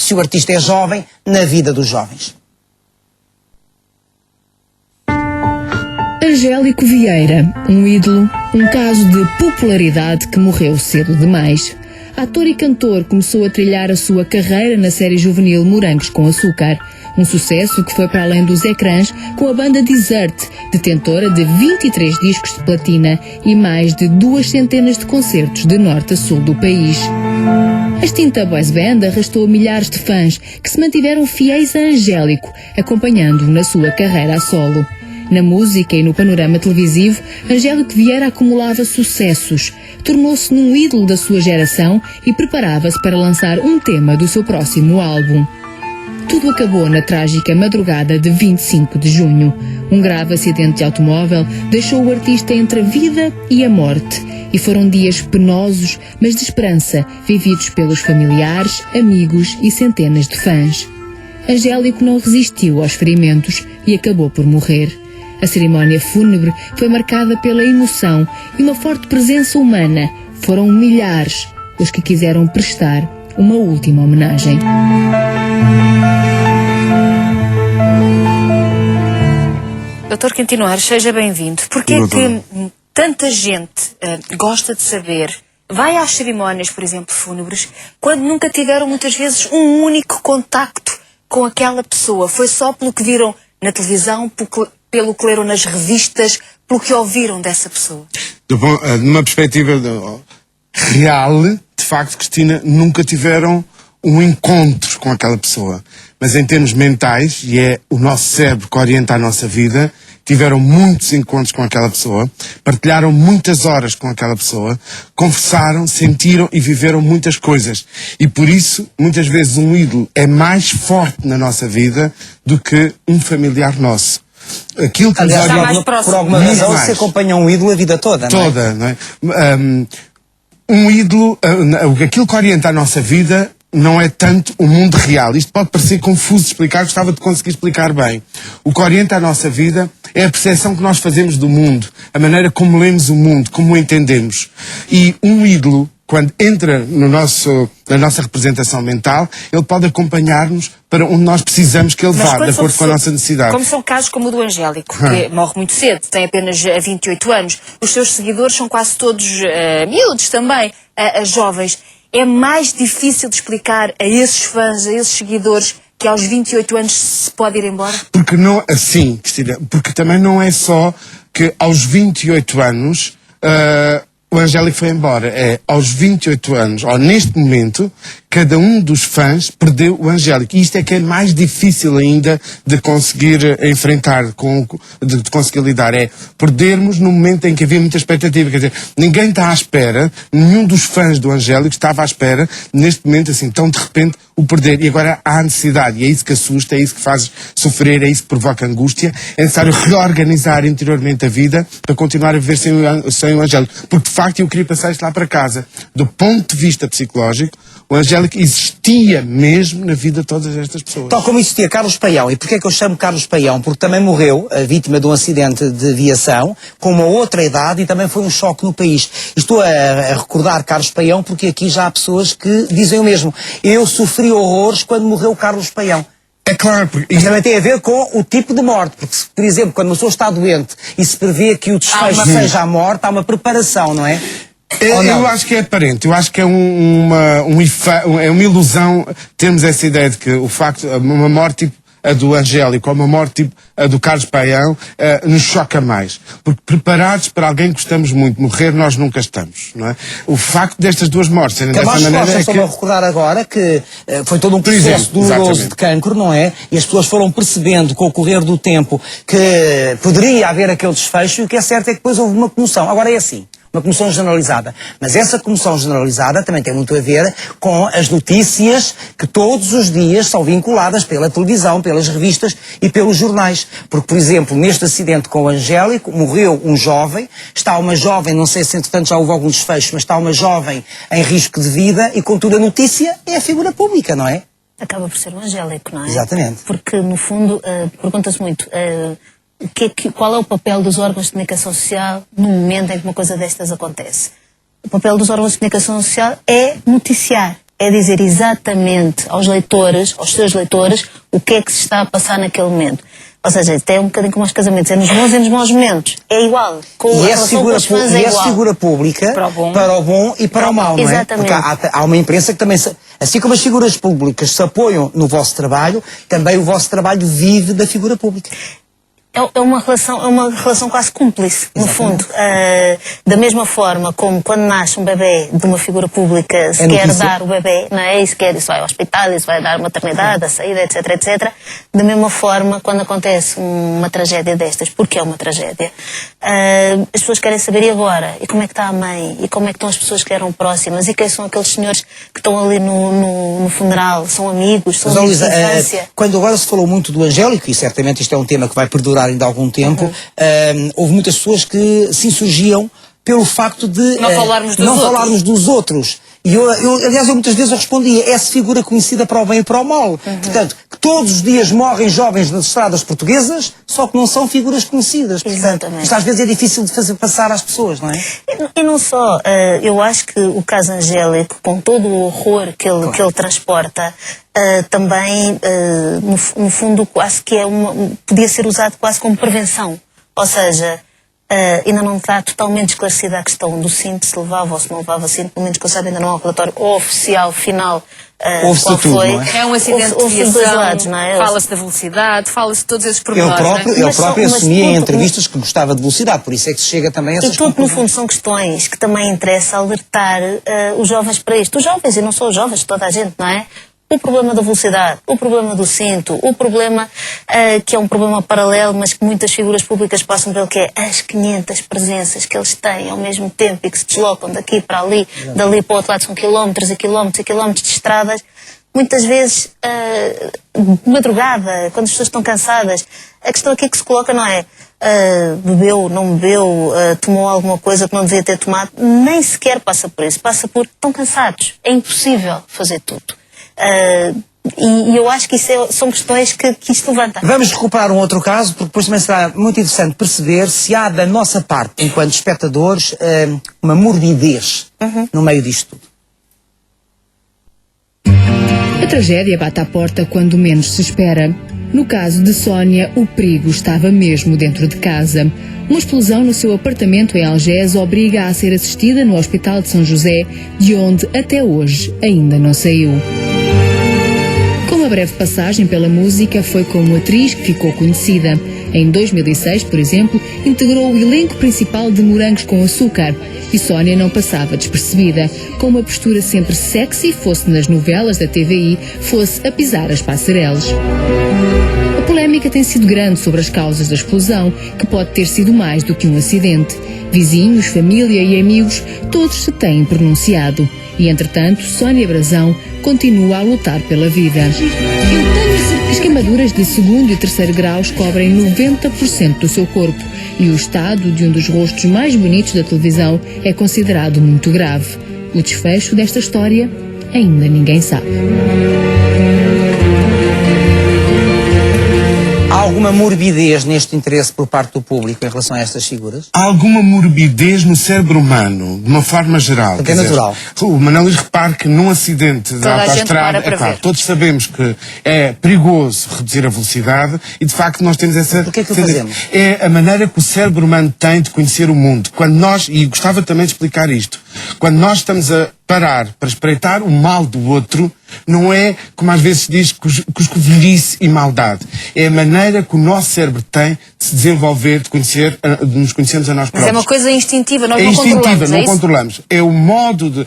se o artista é jovem, na vida dos jovens. Angélico Vieira, um ídolo, um caso de popularidade que morreu cedo demais. Ator e cantor, começou a trilhar a sua carreira na série juvenil Morangos com Açúcar, um sucesso que foi para além dos ecrãs com a banda Desert, detentora de 23 discos de platina e mais de 200 de concertos de norte a sul do país. A extinta boys band arrastou milhares de fãs que se mantiveram fiéis a Angélico, acompanhando-o na sua carreira a solo. Na música e no panorama televisivo, Angélico Vieira acumulava sucessos, tornou-se num ídolo da sua geração e preparava-se para lançar um tema do seu próximo álbum. Tudo acabou na trágica madrugada de 25 de junho. Um grave acidente de automóvel deixou o artista entre a vida e a morte. E foram dias penosos, mas de esperança, vividos pelos familiares, amigos e centenas de fãs. Angélico não resistiu aos ferimentos e acabou por morrer. A cerimónia fúnebre foi marcada pela emoção e uma forte presença humana. Foram milhares os que quiseram prestar uma última homenagem. Doutor Quintino Aires, seja bem-vindo. Porquê é que tanta gente gosta de saber, vai às cerimónias, por exemplo, fúnebres, quando nunca tiveram muitas vezes um único contacto com aquela pessoa? Foi só pelo que viram na televisão, pelo que leram nas revistas, pelo que ouviram dessa pessoa? De uma perspectiva real, de facto, Cristina, nunca tiveram um encontro com aquela pessoa. Mas em termos mentais, e é o nosso cérebro que orienta a nossa vida, tiveram muitos encontros com aquela pessoa, partilharam muitas horas com aquela pessoa, conversaram, sentiram e viveram muitas coisas. E por isso, muitas vezes, um ídolo é mais forte na nossa vida do que um familiar nosso. Aquilo que aliás, por alguma razão se acompanha um ídolo a vida toda, não é? Toda, não é? Um ídolo, aquilo que orienta a nossa vida não é tanto o mundo real. Isto pode parecer confuso de explicar, gostava de conseguir explicar bem. O que orienta a nossa vida é a percepção que nós fazemos do mundo, a maneira como lemos o mundo, como o entendemos. E um ídolo, quando entra na nossa representação mental, ele pode acompanhar-nos para onde nós precisamos que ele vá, de acordo com a nossa necessidade. Como são casos como o do Angélico, que morre muito cedo, tem apenas 28 anos, os seus seguidores são quase todos miúdos também, jovens. É mais difícil de explicar a esses fãs, a esses seguidores, que aos 28 anos se pode ir embora? Porque não, assim, Cristina, porque também não é só que aos 28 anos o Angélico foi embora. É aos 28 anos, ou neste momento, cada um dos fãs perdeu o Angélico. E isto é que é mais difícil ainda de conseguir enfrentar, de conseguir lidar. É perdermos no momento em que havia muita expectativa. Quer dizer, ninguém está à espera, nenhum dos fãs do Angélico estava à espera, neste momento, assim, tão de repente, o perder. E agora há necessidade. E é isso que assusta, é isso que faz sofrer, é isso que provoca angústia. É necessário reorganizar interiormente a vida para continuar a viver sem o Angélico. Porque, de facto, eu queria passar isto lá para casa. Do ponto de vista psicológico, o Angélico existia mesmo na vida de todas estas pessoas. Tal como existia Carlos Paião. E porquê é que eu chamo Carlos Paião? Porque também morreu, vítima de um acidente de aviação, com uma outra idade, e também foi um choque no país. Estou a recordar Carlos Paião porque aqui já há pessoas que dizem o mesmo. Eu sofri horrores quando morreu Carlos Paião. É claro, porque isso também tem a ver com o tipo de morte, porque, por exemplo, quando uma pessoa está doente e se prevê que o desfecho seja a morte, há uma preparação, não é? Eu acho que é aparente, eu acho que é é uma ilusão termos essa ideia de que o facto, uma morte tipo a do Angélico ou uma morte tipo a do Carlos Paião nos choca mais. Porque preparados para alguém que gostamos muito morrer, nós nunca estamos, não é? O facto destas duas mortes serem dessa maneira é que... a recordar agora que foi todo um processo doloroso de cancro, não é? E as pessoas foram percebendo com o correr do tempo que poderia haver aquele desfecho, e o que é certo é que depois houve uma comoção. Agora é assim. Uma comoção generalizada. Mas essa comoção generalizada também tem muito a ver com as notícias que todos os dias são vinculadas pela televisão, pelas revistas e pelos jornais. Porque, por exemplo, neste acidente com o Angélico, morreu um jovem, está uma jovem, não sei se entretanto já houve algum desfecho, mas está uma jovem em risco de vida e, contudo, a notícia é a figura pública, não é? Acaba por ser o Angélico, não é? Exatamente. Porque, no fundo, pergunta-se muito... qual é o papel dos órgãos de comunicação social no momento em que uma coisa destas acontece? O papel dos órgãos de comunicação social é noticiar. é dizer exatamente aos leitores, aos seus leitores, o que é que se está a passar naquele momento. Ou seja, até é um bocadinho como os casamentos, é nos bons e nos maus momentos. É igual. E é figura pública para o bom e para o mau, não é? Exatamente. Porque há uma imprensa que também, assim como as figuras públicas se apoiam no vosso trabalho, também o vosso trabalho vive da figura pública. É uma relação quase cúmplice, no fundo. Da mesma forma como quando nasce um bebê de uma figura pública, se quer dar o bebê, não é? Isso vai ao hospital, isso vai dar maternidade, a saída, etc, etc. Da mesma forma, quando acontece uma tragédia destas, porque é uma tragédia, as pessoas querem saber, e agora? E como é que está a mãe? E como é que estão as pessoas que eram próximas? E quem são aqueles senhores que estão ali no funeral? São amigos? São amigos de infância? Quando agora se falou muito do Angélico, e certamente isto é um tema que vai perdurar ainda há algum tempo, houve muitas pessoas que se insurgiam pelo facto de não falarmos dos outros. E aliás, eu muitas vezes respondia, essa figura conhecida para o bem e para o mal. Portanto, que todos os dias morrem jovens nas estradas portuguesas, só que não são figuras conhecidas. Portanto, exatamente. Isto às vezes é difícil de fazer passar às pessoas, não é? E não só, eu acho que o caso Angélico, com todo o horror que ele transporta, também, no fundo, quase que podia ser usado quase como prevenção. Ou seja, ainda não está totalmente esclarecida a questão do cinto, se levava ou se não levava cinto, pelo menos que eu saiba, ainda não há um relatório oficial, final, qual foi. Não é? É um acidente de viação, fala-se da velocidade, fala-se de todos esses pormenores. Ele próprio assumia em entrevistas que gostava de velocidade, por isso é que se chega também a essas conclusões. E tudo, no fundo, são questões que também interessa alertar os jovens para isto. Os jovens, e não só os jovens, toda a gente, não é? O problema da velocidade, o problema do cinto, o problema que é um problema paralelo, mas que muitas figuras públicas passam pelo que é as 500 presenças que eles têm ao mesmo tempo e que se deslocam daqui para ali, dali para o outro lado, são quilómetros e quilómetros e quilómetros de estradas, muitas vezes de madrugada, quando as pessoas estão cansadas. A questão aqui que se coloca não é bebeu, não bebeu, tomou alguma coisa que não devia ter tomado, nem sequer passa por isso, passa por estão cansados, é impossível fazer tudo. E eu acho que isso são questões que isto levanta. Vamos recuperar um outro caso, porque depois também será muito interessante perceber se há da nossa parte, enquanto espectadores, uma morbidez no meio disto tudo. A tragédia bate à porta quando menos se espera. No caso de Sónia, o perigo estava mesmo dentro de casa. Uma explosão no seu apartamento em Algés obriga a ser assistida no Hospital de São José, de onde até hoje ainda não saiu. Com uma breve passagem pela música, foi como atriz que ficou conhecida. Em 2006, por exemplo, integrou o elenco principal de Morangos com Açúcar. E Sónia não passava despercebida, com uma postura sempre sexy, fosse nas novelas da TVI, fosse a pisar as passarelas. A polémica tem sido grande sobre as causas da explosão, que pode ter sido mais do que um acidente. Vizinhos, família e amigos, todos se têm pronunciado. E, entretanto, Sónia Brazão continua a lutar pela vida. As queimaduras de 2º e 3º graus cobrem 90% do seu corpo e o estado de um dos rostos mais bonitos da televisão é considerado muito grave. O desfecho desta história ainda ninguém sabe. Há alguma morbidez neste interesse por parte do público em relação a estas figuras? Há alguma morbidez no cérebro humano, de uma forma geral. Porque é natural. O Manuel Luís, repare que num acidente da autoestrada, todos sabemos que é perigoso reduzir a velocidade e de facto nós temos essa... Porquê que o fazemos? É a maneira que o cérebro humano tem de conhecer o mundo. Quando nós, e gostava também de explicar isto, quando nós estamos a parar para espreitar o mal do outro, não é, como às vezes se diz, cuscovilhice e maldade. É a maneira que o nosso cérebro tem de se desenvolver, de nos conhecermos a nós próprios. Mas é uma coisa instintiva, nós não controlamos. É instintiva, não isso? controlamos. É o modo de...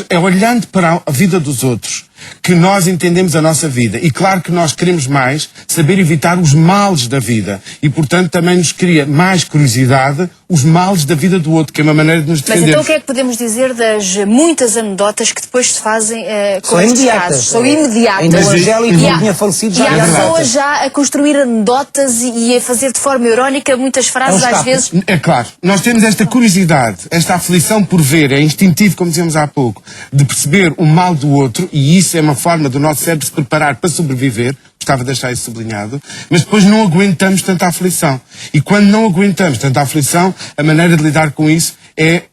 é olhando para a vida dos outros que nós entendemos a nossa vida. E claro que nós queremos mais saber evitar os males da vida. E, portanto, também nos cria mais curiosidade os males da vida do outro, que é uma maneira de nos defender. Mas então o que é que podemos dizer das muitas anedotas que depois se fazem com são estes imediatas. casos? São imediatas. Ainda o Angélico não tinha falecido já. E há pessoas já a construir anedotas e a fazer de forma irónica muitas frases às vezes. É claro. Nós temos esta curiosidade, esta aflição por ver, é instintivo, como dizíamos há pouco, de perceber o mal do outro, e isso é uma forma do nosso cérebro se preparar para sobreviver. Gostava de deixar isso sublinhado, mas depois não aguentamos tanta aflição. E quando não aguentamos tanta aflição, a maneira de lidar com isso é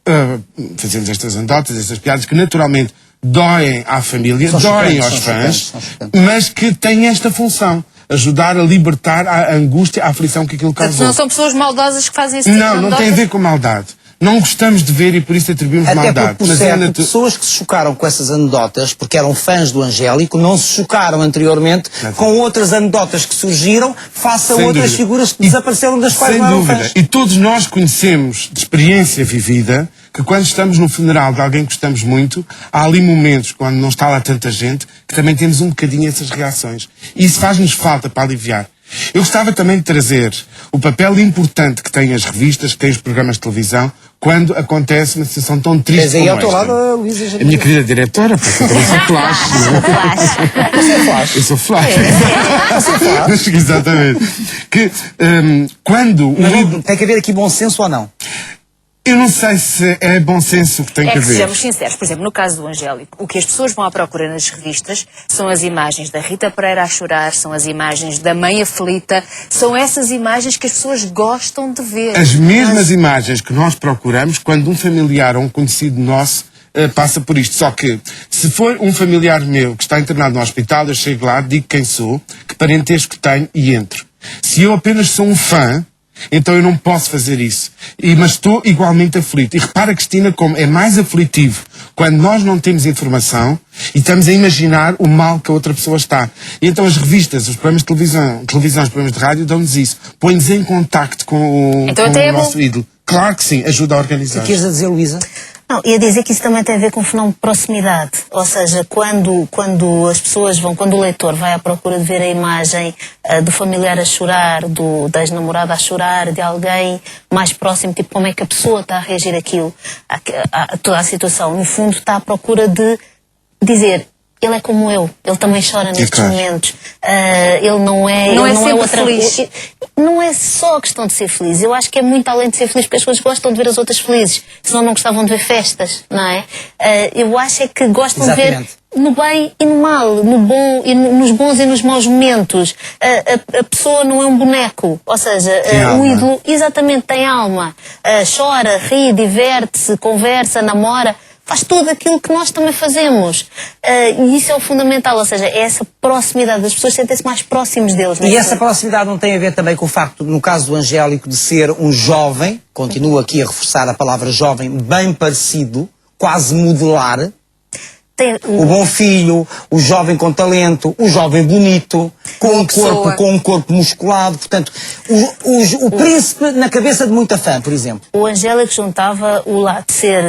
fazermos estas anedotas, estas piadas que naturalmente doem à família, doem aos fãs, mas que têm esta função. Ajudar a libertar a angústia, a aflição que aquilo causou. Não são pessoas maldosas que fazem esse tipo de Não, não tem a ver com maldade. Não gostamos de ver e por isso atribuímos maldade. Até porque, pessoas que se chocaram com essas anedotas, porque eram fãs do Angélico, não se chocaram anteriormente com outras anedotas que surgiram face a outras figuras que desapareceram, das quais não eram fãs. E todos nós conhecemos de experiência vivida que quando estamos no funeral de alguém que gostamos muito, há ali momentos, quando não está lá tanta gente, que também temos um bocadinho essas reações. E isso faz-nos falta para aliviar. Eu gostava também de trazer o papel importante que têm as revistas, que têm os programas de televisão, quando acontece uma situação tão triste como esta. Ao teu lado a Luísa. A minha querida diretora, porque eu também sou flash. Eu sou flash. Exatamente. Que quando... Tem que haver aqui bom senso ou não? Eu não sei se é bom senso que tem que haver. Sejamos sinceros, por exemplo, no caso do Angélico, o que as pessoas vão à procura nas revistas são as imagens da Rita Pereira a chorar, são as imagens da mãe aflita, são essas imagens que as pessoas gostam de ver. As mesmas imagens que nós procuramos quando um familiar ou um conhecido nosso passa por isto. Só que, se for um familiar meu que está internado no hospital, eu chego lá, digo quem sou, que parentesco tenho e entro. Se eu apenas sou um fã, então eu não posso fazer isso. Mas estou igualmente aflito. E repara, Cristina, como é mais aflitivo quando nós não temos informação e estamos a imaginar o mal que a outra pessoa está. E então as revistas, os programas de televisão, os programas de rádio dão-nos isso. Põe-nos em contacto com o nosso ídolo. Claro que sim, ajuda a organizar. O que queres dizer, Luísa? Não, ia dizer que isso também tem a ver com o fenómeno de proximidade. Ou seja, quando as pessoas vão, quando o leitor vai à procura de ver a imagem do familiar a chorar, da ex-namorada a chorar, de alguém mais próximo, tipo como é que a pessoa está a reagir àquilo, a toda a situação, no fundo está à procura de dizer: ele é como eu, ele também chora nestes momentos, ele não é outra feliz. Não é só a questão de ser feliz, eu acho que é muito além de ser feliz, porque as pessoas gostam de ver as outras felizes, senão não gostavam de ver festas, não é? Eu acho é que gostam de ver no bem e no mal, no bom e nos bons e nos maus momentos. A pessoa não é um boneco, ou seja, o ídolo exatamente tem alma, chora, ri, diverte-se, conversa, namora. Faz tudo aquilo que nós também fazemos. E isso é o fundamental, ou seja, é essa proximidade, as pessoas sentem-se mais próximos deles. E essa proximidade não tem a ver também com o facto, no caso do Angélico, de ser um jovem, continuo aqui a reforçar a palavra jovem, bem parecido, quase modelar, o bom filho, o jovem com talento, o jovem bonito, com um corpo musculado, portanto, o príncipe na cabeça de muita fã, por exemplo. O Angélico juntava o lado de ser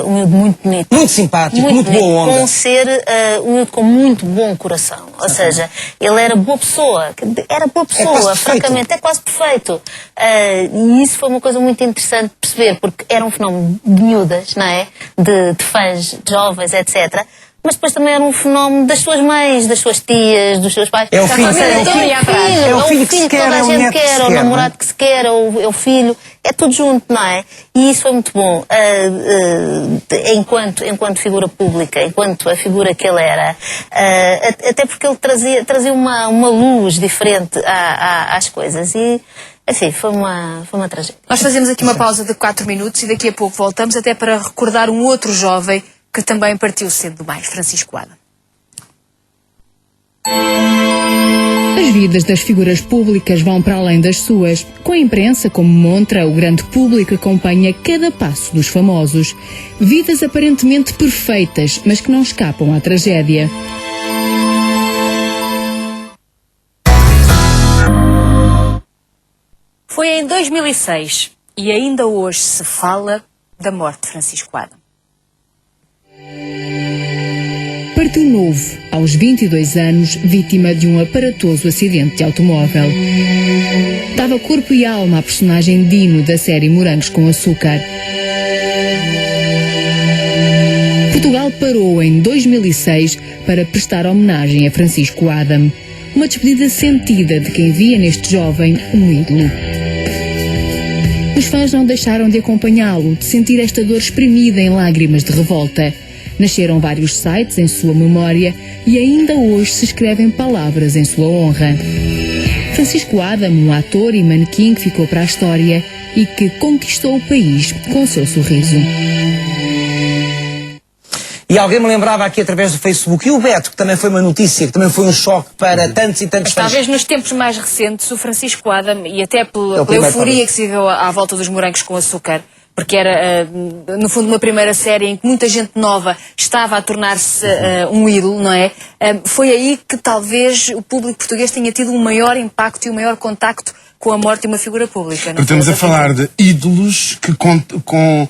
um miúdo muito bonito. Muito simpático, muito boa onda. Com ser um miúdo com muito bom coração. Ou seja, ele era boa pessoa. Francamente, é quase perfeito. E isso foi uma coisa muito interessante de perceber, porque era um fenómeno de miúdas, não é? De fãs, de jovens, etc. Mas depois também era um fenómeno das suas mães, das suas tias, dos seus pais. É o filho que se quer, toda a gente quer, o namorado que se quer, é o filho, é tudo junto, não é? E isso foi muito bom. Enquanto figura pública, enquanto a figura que ele era, até porque ele trazia uma luz diferente às coisas. E assim, foi uma tragédia. Nós fazemos aqui uma pausa de 4 minutos e daqui a pouco voltamos, até para recordar um outro jovem que também partiu cedo demais, Francisco Adam. As vidas das figuras públicas vão para além das suas. Com a imprensa como montra, o grande público acompanha cada passo dos famosos. Vidas aparentemente perfeitas, mas que não escapam à tragédia. Foi em 2006 e ainda hoje se fala da morte de Francisco Adam. Partiu novo, aos 22 anos, vítima de um aparatoso acidente de automóvel. Dava corpo e alma à personagem Dino da série Morangos com Açúcar. Portugal parou em 2006 para prestar homenagem a Francisco Adam. Uma despedida sentida de quem via neste jovem um ídolo. Os fãs não deixaram de acompanhá-lo, de sentir esta dor exprimida em lágrimas de revolta. Nasceram vários sites em sua memória e ainda hoje se escrevem palavras em sua honra. Francisco Adam, um ator e manequim que ficou para a história e que conquistou o país com o seu sorriso. E alguém me lembrava aqui através do Facebook, e o Beto, que também foi uma notícia, que também foi um choque para tantos e tantos Mas talvez nos tempos mais recentes o Francisco Adam, e até pela primeiro euforia que se deu à volta dos morangos com açúcar, porque era, no fundo, uma primeira série em que muita gente nova estava a tornar-se um ídolo, não é? Foi aí que talvez o público português tenha tido um maior impacto e um maior contacto com a morte de uma figura pública. Não Estamos a falar de ídolos que com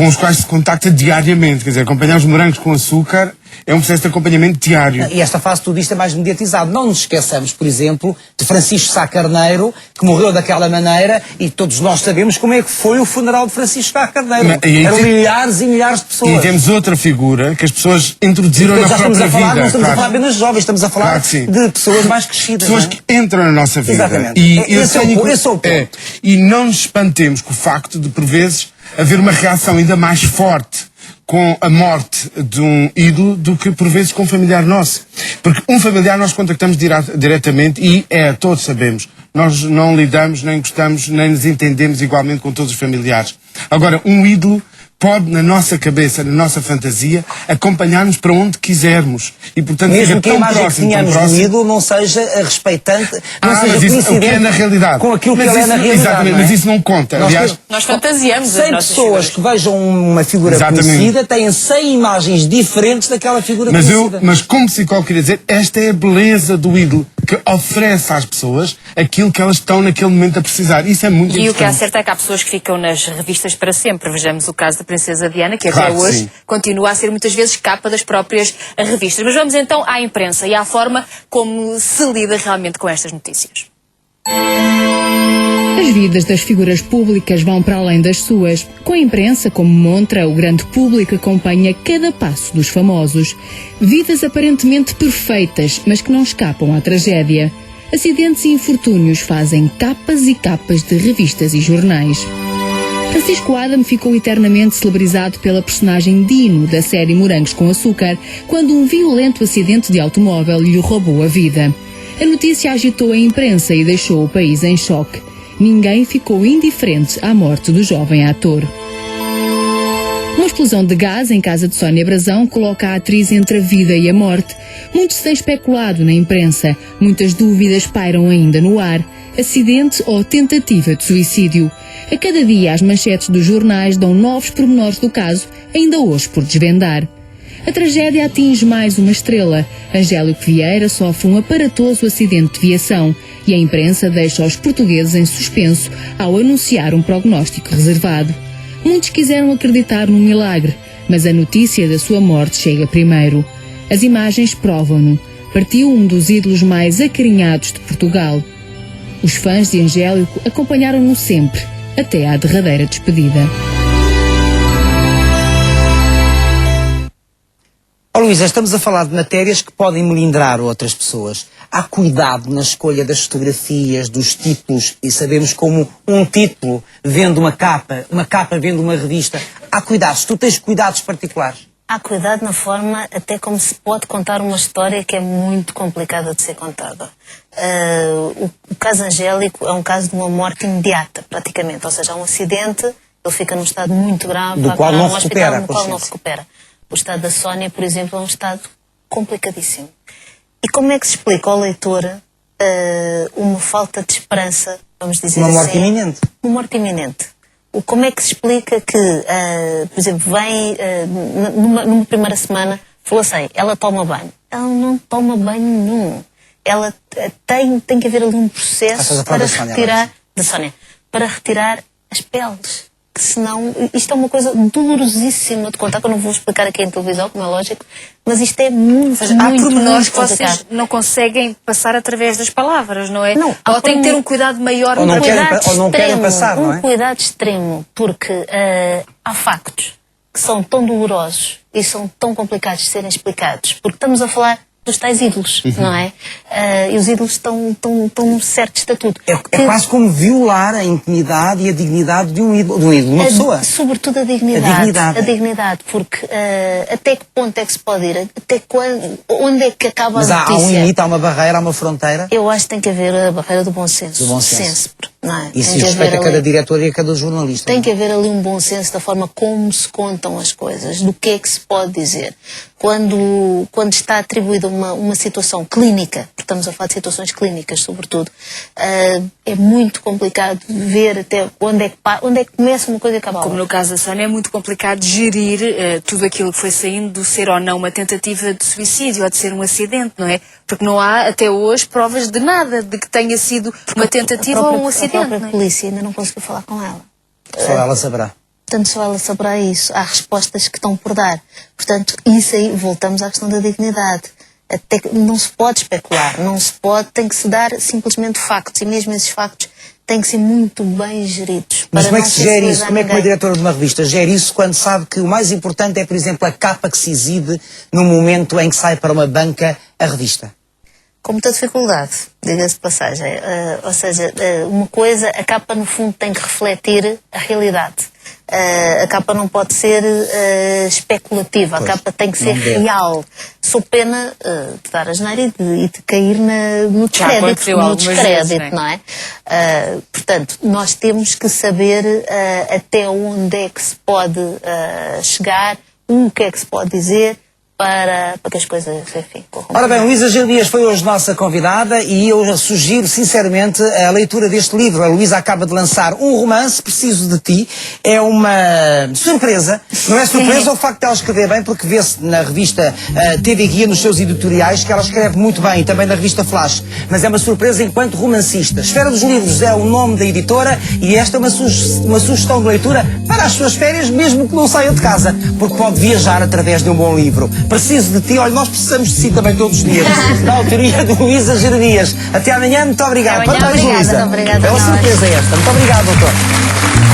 os quais se contacta diariamente. Quer dizer, acompanhar os morangos com açúcar é um processo de acompanhamento diário. E esta fase tudo isto é mais mediatizado. Não nos esqueçamos, por exemplo, de Francisco Sá Carneiro, que morreu daquela maneira, e todos nós sabemos como é que foi o funeral de Francisco Sá Carneiro. Eram milhares e milhares de pessoas. E temos outra figura que as pessoas introduziram na própria vida. Não estamos a falar apenas de jovens, estamos a falar de pessoas mais crescidas. Pessoas que entram na nossa vida. Exatamente. Esse é o ponto. E não nos espantemos com o facto de, por vezes, haver uma reação ainda mais forte com a morte de um ídolo do que por vezes com um familiar nosso. Porque um familiar nós contactamos diretamente e todos sabemos, nós não lidamos, nem gostamos, nem nos entendemos igualmente com todos os familiares. Agora, um ídolo pode, na nossa cabeça, na nossa fantasia, acompanhar-nos para onde quisermos. E, portanto, mesmo que a imagem que tínhamos do ídolo não seja respeitante, não seja mas isso, o que é na realidade. Com aquilo que ele é na realidade. Exatamente, mas isso não conta. Aliás, nós fantasiamos 100 pessoas que vejam uma figura conhecida têm 100 imagens diferentes daquela figura conhecida. Mas como psicólogo queria dizer, esta é a beleza do ídolo, que oferece às pessoas aquilo que elas estão naquele momento a precisar. Isso é muito importante. E o que há certo é que há pessoas que ficam nas revistas para sempre. Vejamos o caso da Princesa Diana, que até hoje continua a ser muitas vezes capa das próprias revistas. Mas vamos então à imprensa e à forma como se lida realmente com estas notícias. As vidas das figuras públicas vão para além das suas. Com a imprensa como montra, o grande público acompanha cada passo dos famosos. Vidas aparentemente perfeitas, mas que não escapam à tragédia. Acidentes e infortúnios fazem capas e capas de revistas e jornais. Francisco Adam ficou eternamente celebrizado pela personagem Dino, da série Morangos com Açúcar, quando um violento acidente de automóvel lhe roubou a vida. A notícia agitou a imprensa e deixou o país em choque. Ninguém ficou indiferente à morte do jovem ator. Uma explosão de gás em casa de Sónia Brasão coloca a atriz entre a vida e a morte. Muito se tem especulado na imprensa, muitas dúvidas pairam ainda no ar. Acidente ou tentativa de suicídio. A cada dia as manchetes dos jornais dão novos pormenores do caso, ainda hoje por desvendar. A tragédia atinge mais uma estrela. Angélico Vieira sofre um aparatoso acidente de viação e a imprensa deixa os portugueses em suspenso ao anunciar um prognóstico reservado. Muitos quiseram acreditar num milagre, mas a notícia da sua morte chega primeiro. As imagens provam-no. Partiu um dos ídolos mais acarinhados de Portugal. Os fãs de Angélico acompanharam-no sempre, até à derradeira despedida. Oh, Luísa, estamos a falar de matérias que podem melindrar outras pessoas. Há cuidado na escolha das fotografias, dos títulos, e sabemos como um título vende uma capa vende uma revista. Há cuidados. Tu tens cuidados particulares? Há cuidado na forma até como se pode contar uma história que é muito complicada de ser contada. O caso Angélico é um caso de uma morte imediata, praticamente. Ou seja, há um acidente, ele fica num estado muito grave, do qual não recupera. O estado da Sónia, por exemplo, é um estado complicadíssimo. E como é que se explica ao leitor uma falta de esperança, vamos dizer assim? Uma morte iminente. Uma morte iminente. Como é que se explica que, por exemplo, vem numa primeira semana, falou assim, ela toma banho. Ela não toma banho nenhum. Ela tem que haver ali um processo para retirar, da Sónia, para retirar as peles. Que senão, isto é uma coisa dolorosíssima de contar, que eu não vou explicar aqui em televisão, como é lógico, mas isto é muito, há pormenores que vocês não conseguem passar através das palavras, não é? Não, ou tem que ter um cuidado maior. Ou não querem passar, não é? Um cuidado extremo, porque há factos que são tão dolorosos e são tão complicados de serem explicados, porque estamos a falar dos tais ídolos, não é? E os ídolos estão num certo estatuto. É quase como violar a intimidade e a dignidade de um ídolo, uma pessoa. Sobretudo a dignidade. A dignidade, porque até que ponto é que se pode ir? Até quando, onde é que acaba a notícia? Mas há um limite, há uma barreira, há uma fronteira? Eu acho que tem que haver a barreira do bom senso. Do bom senso. não é? Isso respeita a cada diretor e a cada jornalista. Tem que haver ali um bom senso da forma como se contam as coisas, do que é que se pode dizer. Quando está atribuída uma situação clínica, porque estamos a falar de situações clínicas, sobretudo, é muito complicado ver até onde é que começa uma coisa e acaba a outra. Como no caso da Sónia, é muito complicado gerir tudo aquilo que foi saindo do ser ou não uma tentativa de suicídio ou de ser um acidente, não é? Porque não há, até hoje, provas de nada, de que tenha sido uma tentativa ou um acidente. A própria polícia ainda não conseguiu falar com ela. Só ela saberá. Portanto, só ela saberá isso. Há respostas que estão por dar. Portanto, isso aí, voltamos à questão da dignidade. Até que não se pode especular, não se pode, tem que se dar simplesmente factos, e mesmo esses factos têm que ser muito bem geridos. Mas como é que se gera isso? Como é que uma diretora de uma revista gera isso quando sabe que o mais importante é, por exemplo, a capa que se exibe no momento em que sai para uma banca a revista? Com muita dificuldade, diga-se de passagem. Ou seja, uma coisa, a capa no fundo tem que refletir a realidade. A capa não pode ser especulativa, Pois, a capa tem que ser real. Sou pena de dar asneira e de cair no descrédito, não é? Portanto, nós temos que saber até onde é que se pode chegar, o que é que se pode dizer, para que as coisas, enfim, corram. Ora bem, Luísa Gil Dias foi hoje nossa convidada e eu sugiro sinceramente a leitura deste livro. A Luísa acaba de lançar um romance, Preciso de Ti. É uma surpresa. Não é surpresa o facto de ela escrever bem, porque vê-se na revista TV Guia, nos seus editoriais, que ela escreve muito bem, e também na revista Flash. Mas é uma surpresa enquanto romancista. Esfera dos Livros é o nome da editora e esta é uma sugestão de leitura para as suas férias, mesmo que não saia de casa, porque pode viajar através de um bom livro. Preciso de Ti, olha, nós precisamos de si também todos os dias. Da autoria de Luísa Gil Dias. Até amanhã, muito obrigado. Até amanhã, Parabéns, Luísa. obrigada. É uma surpresa esta. Muito obrigado, doutor.